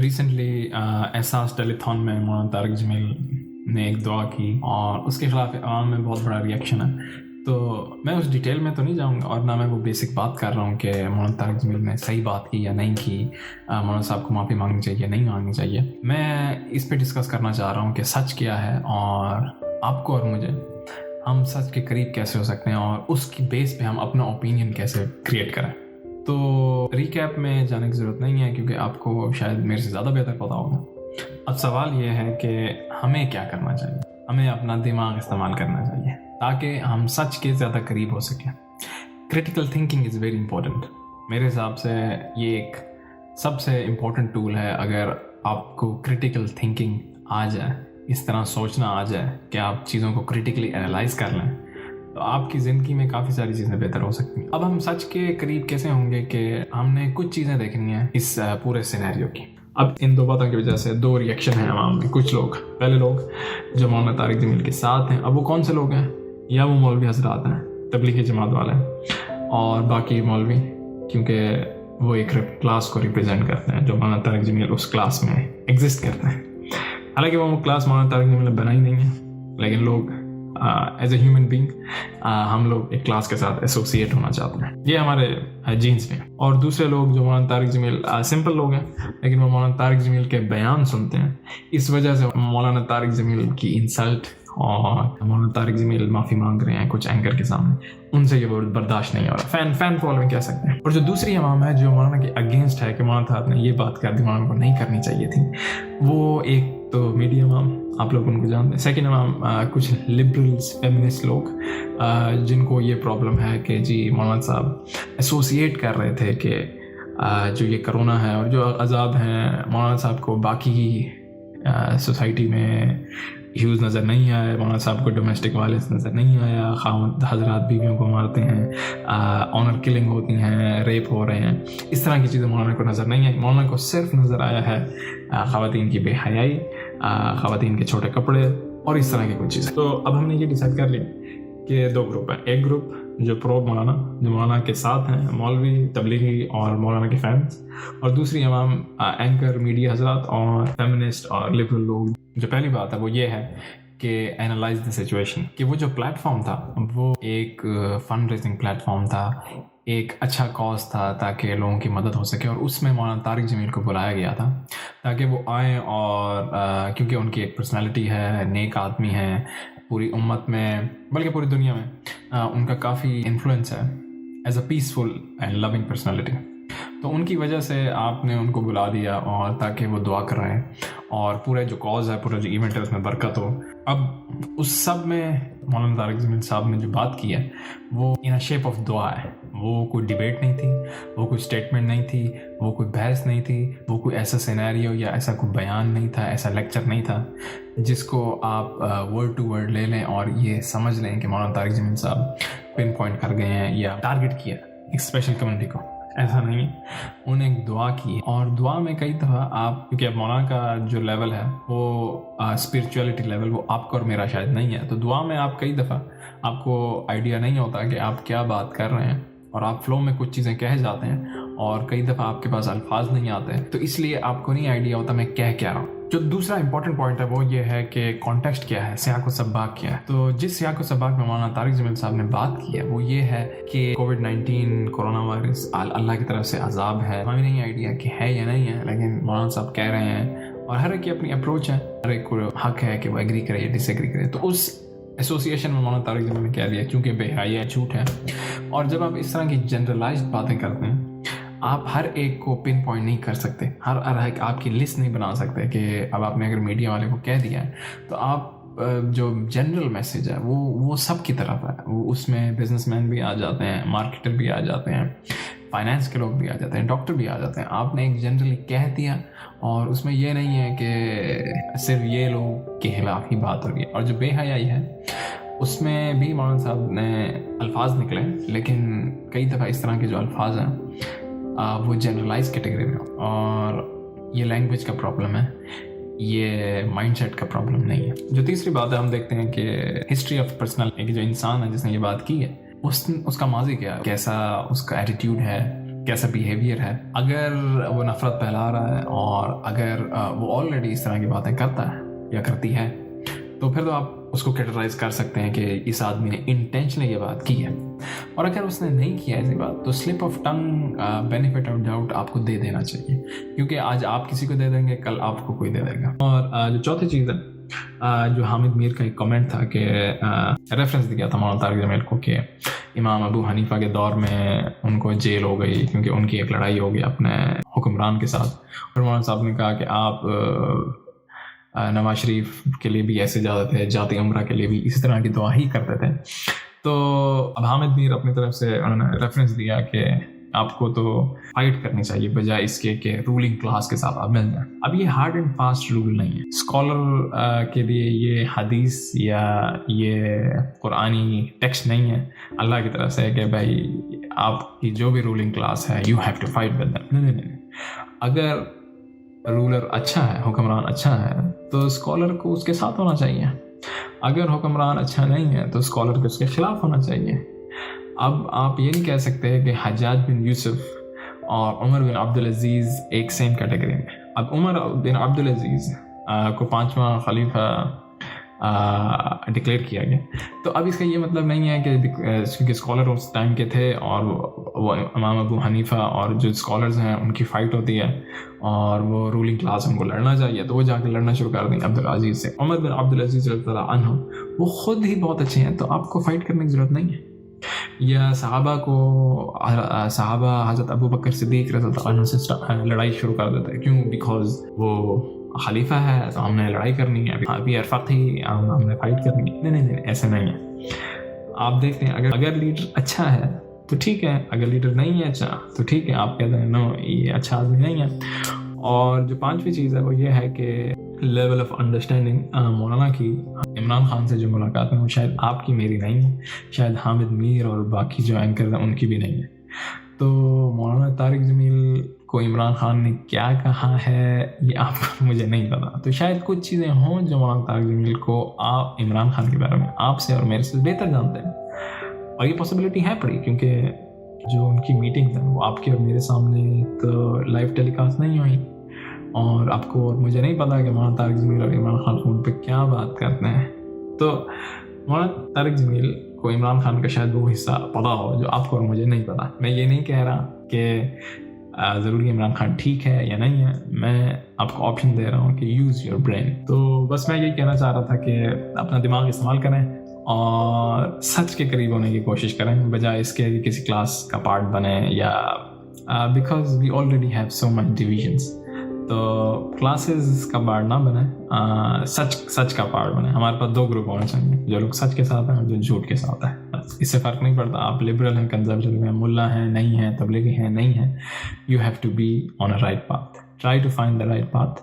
Recently एहसास telethon में मौलाना तारिक जमील ने एक दुआ की और उसके ख़िलाफ़ आवाम में बहुत बड़ा रिएक्शन है। तो मैं उस डिटेल में तो नहीं जाऊंगा और ना मैं वो बेसिक बात कर रहा हूँ कि मौलाना तारिक जमील ने सही बात की या नहीं की, मौलाना साहब को माफ़ी मांगनी चाहिए नहीं मांगनी चाहिए। मैं इस पे डिस्कस करना चाह रहा हूँ कि सच क्या है और आपको और मुझे हम सच के करीब कैसे हो सकते हैं और उसकी बेस पे हम अपना ओपिनियन कैसे क्रिएट करें। तो रिकैप में जाने की ज़रूरत नहीं है क्योंकि आपको शायद मेरे से ज़्यादा बेहतर पता होगा। अब सवाल ये है कि हमें क्या करना चाहिए। हमें अपना दिमाग इस्तेमाल करना चाहिए ताकि हम सच के ज़्यादा करीब हो सकें। Critical thinking is very important. मेरे हिसाब से ये एक सबसे इम्पोर्टेंट टूल है। अगर आपको क्रिटिकल थिंकिंग आ जाए, इस तरह सोचना आ जाए कि आप चीज़ों को क्रिटिकली एनालाइज कर लें, तो आपकी ज़िंदगी में काफ़ी सारी चीज़ें बेहतर हो सकती हैं। अब हम सच के करीब कैसे होंगे कि हमने कुछ चीज़ें देखनी है इस पूरे सिनेरियो की। अब इन दो बातों की वजह से दो रिएक्शन हैं आवाम में। कुछ लोग, पहले लोग जो मौलाना तारिक जमील के साथ हैं, अब वो कौन से लोग हैं? या वो मौलवी हजरात हैं, तबलीगी जमात वाले हैं, और बाकी मौलवी क्योंकि वो एक क्लास को रिप्रेजेंट करते हैं जो मौलाना तारिक जमील उस क्लास में एग्जिस्ट करते हैं। हालांकि वो क्लास मौलाना तारिक जमील ने बनाई नहीं है, लेकिन लोग एज ए ह्यूमन बीइंग हम लोग एक क्लास के साथ एसोसिएट होना चाहते हैं। ये हमारे जीन्स में। और दूसरे लोग जो मौलाना तारिक जमील सिंपल लोग हैं, लेकिन वो मौलाना तारिक जमील के बयान सुनते हैं, इस वजह से मौलाना तारिक जमील की इंसल्ट और मौलाना तारिक जमील माफ़ी मांग रहे हैं कुछ एंकर के सामने, उनसे ये बर्दाश्त नहीं हो रहा। फैन फॉलोइंग कह सकते हैं। और जो दूसरी अवाम है जो मौलाना के अगेंस्ट है कि मौलाना साहब ने ये बात कर दी, मौलाना को नहीं करनी चाहिए थी, वो एक तो मीडिया अवाम, आप लोग उनको जानते हैं। सेकेंड अवाम कुछ लिबरल्स, फेमिनिस्ट लोग जिनको ये प्रॉब्लम है कि जी मौलाना साहब एसोसिएट कर रहे थे कि जो ये कोरोना है और जो अजाब हैं मौलाना साहब को बाकी सोसाइटी में ह्यूज़ नज़र नहीं आया, मौलाना साहब को डोमेस्टिक वायलेंस नज़र नहीं आया, खावंद हजरात बीवियों को मारते हैं, ऑनर किलिंग होती हैं, रेप हो रहे हैं, इस तरह की चीज़ें मौलाना को नज़र नहीं आई। मौलाना को सिर्फ नज़र आया है ख़वातीन की बेहयाई, ख़वातीन के छोटे कपड़े और इस तरह की कुछ चीज़ें। तो अब हमने ये डिसाइड कर लिया कि दो ग्रुप हैं। एक ग्रुप जो प्रो मौलाना, जो मौलाना के साथ हैं, मौलवी, तबलीगी और मौलाना के फैंस, और दूसरी अवाम एंकर, मीडिया हजरात और फेमिनिस्ट और लिबरल लोग। जो पहली बात है वो ये है कि एनालाइज द सिचुएशन, कि वो जो प्लेटफॉर्म था वो एक फंड रेजिंग प्लेटफॉर्म था, एक अच्छा कॉज था ताकि लोगों की मदद हो सके, और उसमें मौलाना तारिक जमील को बुलाया गया था ताकि वो आएँ और क्योंकि उनकी एक पर्सनैलिटी है, नेक आदमी है, पूरी उम्मत में बल्कि पूरी दुनिया में उनका काफ़ी इन्फ्लुएंस है as a peaceful and loving personality. तो उनकी वजह से आपने उनको बुला दिया और ताकि वो दुआ कर रहे हैं और पूरा जो कॉज है, पूरा जो इवेंट है उसमें बरकत हो। अब उस सब में मौलाना तारिक जमील साहब ने जो बात की है वो इन अ शेप ऑफ दुआ है। वो कोई डिबेट नहीं थी, वो कोई स्टेटमेंट नहीं थी, वो कोई बहस नहीं थी, वो कोई ऐसा सिनेरियो या ऐसा कोई बयान नहीं था, ऐसा लेक्चर नहीं था जिसको आप वर्ड टू वर्ड ले लें और ये समझ लें कि मौलाना तारिक जमील साहब पिन पॉइंट कर गए हैं या टारगेट किया एक स्पेशल कम्युनिटी को। ऐसा नहीं है, उन्हें एक दुआ की, और दुआ में कई दफ़ा आप, क्योंकि अब मौलाना का जो लेवल है वो स्पिरिचुअलिटी लेवल वो आपका और मेरा शायद नहीं है, तो दुआ में आप कई दफ़ा आपको आइडिया नहीं होता कि आप क्या बात कर रहे हैं और आप फ्लो में कुछ चीज़ें कह जाते हैं और कई दफ़ा आपके पास अल्फाज नहीं आते हैं, तो इसलिए आपको नहीं आइडिया होता मैं कह क्या रहा हूँ। जो दूसरा इंपॉर्टेंट पॉइंट है वो ये है कि कॉन्टेक्स्ट क्या है, सियाक व सबाक क्या है। तो जिस सियाक व सबाक में मौलाना तारिक जमील साहब ने बात की है वो ये है कि कोविड-19 कोरोना वायरस अल्लाह की तरफ से अजाब है। हमें नहीं आइडिया कि है या नहीं है, लेकिन मौलाना साहब कह रहे हैं और हर एक की अपनी अप्रोच है, हर एक को हक है कि वो एग्री करे या डिसएग्री करे। तो उस एसोसिएशन में मौलाना तारिक जमील ने कह दिया क्योंकि बेहयाई है, झूठ है। और जब आप इस तरह की जनरलाइज्ड बातें करते हैं, आप हर एक को पिन पॉइंट नहीं कर सकते, हर एक आपकी लिस्ट नहीं बना सकते कि अब आपने अगर मीडिया वाले को कह दिया है तो आप जो जनरल मैसेज है वो सब की तरफ है। वो उसमें बिजनेसमैन भी आ जाते हैं, मार्केटर भी आ जाते हैं, फाइनेंस के लोग भी आ जाते हैं, डॉक्टर भी आ जाते हैं। आपने एक जनरली कह दिया और उसमें ये नहीं है कि सिर्फ ये लोग के खिलाफ ही बात हो रही है। और जो बेहयाई है उसमें भी मौलाना साहब ने अल्फाज निकले, लेकिन कई दफ़ा इस तरह के जो अल्फाज हैं वो जनरलाइज कैटेगरी में, और ये लैंग्वेज का प्रॉब्लम है, ये माइंडसेट का प्रॉब्लम नहीं है। जो तीसरी बात है, हम देखते हैं कि हिस्ट्री ऑफ पर्सनल, एक जो इंसान है जिसने ये बात की है उसका माजी क्या है, कैसा उसका एटीट्यूड है, कैसा बिहेवियर है. अगर वो नफ़रत फैला रहा है और अगर वो ऑलरेडी इस तरह की बातें करता है या करती है, तो फिर तो आप उसको कैटेगराइज कर सकते हैं कि इस आदमी ने इंटेंशनली ये बात की है. और अगर उसने नहीं किया ऐसी बात, तो slip of tongue, benefit of doubt आपको दे देना चाहिए, क्योंकि आज आप किसी को दे देंगे, कल आपको कोई दे देगा. और जो चौथी चीज़ है, जो हामिद मीर का एक कमेंट था कि रेफरेंस दिया था मौलाना तारिक जमील को कि इमाम अबू हनीफा के दौर में उनको जेल हो गई क्योंकि उनकी एक लड़ाई हो गई अपने हुक्मरान के साथ. और मौलाना साहब ने कहा कि आप नवाज शरीफ के लिए भी ऐसे जाते थे, जाती उम्रा के लिए भी इसी तरह की दुआ ही करते थे. तो अब हामिद मीर अपनी तरफ से उन्होंने रेफरेंस दिया कि आपको तो फाइट करनी चाहिए बजाय इसके कि रूलिंग क्लास के साथ आप मिल जाए. अब ये हार्ड एंड फास्ट रूल नहीं है. स्कॉलर के लिए ये हदीस या ये कुरानी टेक्स्ट नहीं है अल्लाह की तरफ से कि भाई आपकी जो भी रूलिंग क्लास है you have to fight with them. नहीं. अगर रूलर अच्छा है, हुक्मरान अच्छा है, तो स्कॉलर को उसके साथ होना चाहिए. अगर हुक्मरान अच्छा नहीं है तो स्कॉलर को उसके खिलाफ होना चाहिए. अब आप ये नहीं कह सकते कि हज्जाज बिन यूसुफ और उमर बिन अब्दुल अजीज़ एक सेम कैटेगरी में. अब उमर बिन अब्दुल अजीज़ को 5वां खलीफा डिक्लेयर किया गया. तो अब इसका ये मतलब नहीं है कि क्योंकि स्कॉलर उस टाइम के थे और वो इमाम अबू हनीफा और जो स्कॉलर्स हैं उनकी फ़ाइट होती है और वो रूलिंग क्लास उनको लड़ना चाहिए, तो वो जाकर लड़ना शुरू कर दें अब्दुल अजीज़ से. उमर बिन अब्दुल अजीज़ रज़ियल्लाहु अन्हु वो ख़ुद ही बहुत अच्छे हैं, तो आपको फ़ाइट करने की ज़रूरत नहीं है. या सहाबा हज़रत अबू बकर सिद्दीक़ रज़ियल्लाहु अन्हु से लड़ाई शुरू कर देते हैं. क्यों? बिकॉज वो खलीफा है तो हमने लड़ाई करनी है, अभी अरफात ही हमने फाइट करनी है. नहीं, ऐसा नहीं है. आप देखते हैं अगर लीडर अच्छा है तो ठीक है, अगर लीडर नहीं है अच्छा तो ठीक है, आप कहते हैं नो ये अच्छा आदमी नहीं है. और जो 5वीं चीज़ है वो ये है कि लेवल ऑफ अंडरस्टैंडिंग मौलाना की इमरान खान से जो मुलाकात है वो शायद आपकी मेरी नहीं है, शायद हामिद मीर और बाकी जो एंकर हैं उनकी भी नहीं है. तो मौलाना तारिक जमील को इमरान खान ने क्या कहा है ये आपको मुझे नहीं पता. तो शायद कुछ चीज़ें हों जो मौलाना तारिक जमील को आप इमरान खान के बारे में आपसे और मेरे से बेहतर जानते हैं. और ये पॉसिबिलिटी है पड़ी, क्योंकि जो उनकी मीटिंग है वो आपके और मेरे सामने एक लाइव टेलीकास्ट नहीं हुई. और आपको और मुझे नहीं पता कि मौलाना तारिक जमील और इमरान खान फ़ोन पर क्या बात करते हैं. तो मौलाना तारिक जमील को इमरान खान का शायद वो हिस्सा पता हो जो आपको और मुझे नहीं पता. मैं ये नहीं कह रहा कि ज़रूरी इमरान खान ठीक है या नहीं है, मैं आपको ऑप्शन दे रहा हूँ कि यूज़ योर ब्रेन. तो बस मैं यही कहना चाह रहा था कि अपना दिमाग इस्तेमाल करें और सच के करीब होने की कोशिश करें बजाय इसके कि किसी क्लास का पार्ट बने या because we already have so much divisions. तो क्लासेस का पार्ट ना बने, सच का पार्ट बने. हमारे पास 2 ग्रुप होने चाहिए, जो लोग सच के साथ हैं और जो झूठ के साथ है. इससे फ़र्क नहीं पड़ता आप लिबरल हैं, कंजर्वेटिव हैं, मुल्ला हैं नहीं हैं, तबलीगी हैं नहीं हैं. You have to be on a right path, try to find the right path.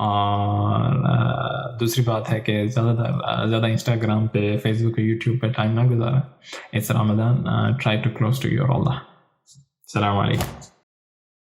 और दूसरी बात है कि ज़्यादा इंस्टाग्राम पे, फेसबुक पे, यूट्यूब पे टाइम ना गुजारें. It's Ramzan, try to close to your Allah. अस्सलामु अलैकुम.